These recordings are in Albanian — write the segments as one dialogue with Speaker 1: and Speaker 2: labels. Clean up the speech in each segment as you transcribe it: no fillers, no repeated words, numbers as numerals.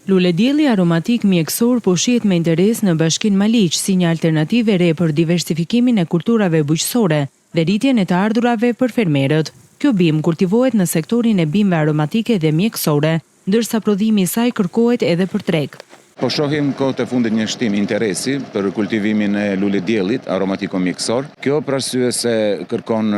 Speaker 1: Luledielli aromatik mjekësor po shihet me interes në Bashkinë Maliq si një alternativë e re për diversifikimin e kulturave bujqësore dhe rritjen e të ardhurave për fermerët. Kjo bimë kultivohet në sektorin e bimëve aromatike dhe mjekësore, ndërsa prodhimi i saj kërkohet edhe për treg.
Speaker 2: Po shohim kohët e fundit një shtim interesi për kultivimin e lulediellit aromatiko mjekësor. Kjo për arsye se kërkon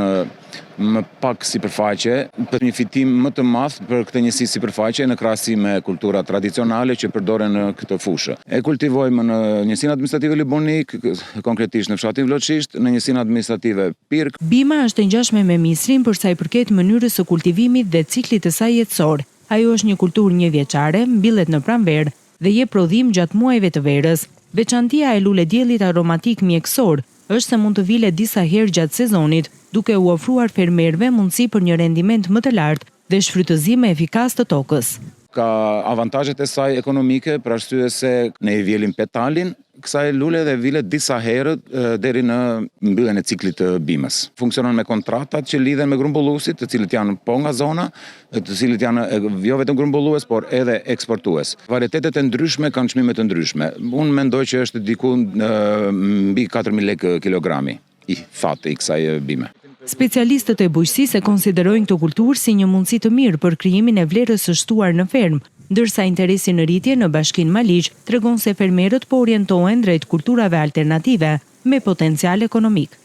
Speaker 2: më pak sipërfaqe, për një fitim më të madh për këtë njësi sipërfaqe në krahasim me kultura tradicionale që përdoren në këtë fushë. E kultivojmë në njësinë administrative Libonik, konkretisht në fshatin Vloçisht, në njësinë administrative Pirk.
Speaker 1: Bima është e ngjashme me misrin për sa i përket mënyrës së kultivimit dhe ciklit të saj jetësor. Ajo është një kulturë njëvjeçare, mbillet në pranverë dhe jep prodhim gjatë muajve të verës. Veçantia e lulediellit aromatik mjekësor është se mund të vilet disa herë gjatë sezonit, duke u ofruar fermerëve mundësi për një rendiment më të lartë dhe shfrytëzim efikas të tokës.
Speaker 2: Ka avantazhet e saj ekonomike për arsye se ne i vjelim petalin kësaj lule dhe vilet disa herë deri në mbylljen e ciklit të bimës. Funksionon me kontratat që lidhen me grumbulluesit, të cilët janë po nga zona, të cilët janë jo vetëm grumbullues, por edhe eksportues. Varietetet e ndryshme kanë çmime të ndryshme. Unë mendoj që është diku mbi 4.000 lekë kilogrami i thatë i kësaj bime.
Speaker 1: Specialistët e bujqësisë e konsiderojnë këtë kulturë si një mundësi të mirë për krijimin e vlerës së shtuar në fermë, ndërsa interesi në rritje në Bashkinë Maliq tregon se fermerët po orientohen drejt kulturave alternative me potencial ekonomik.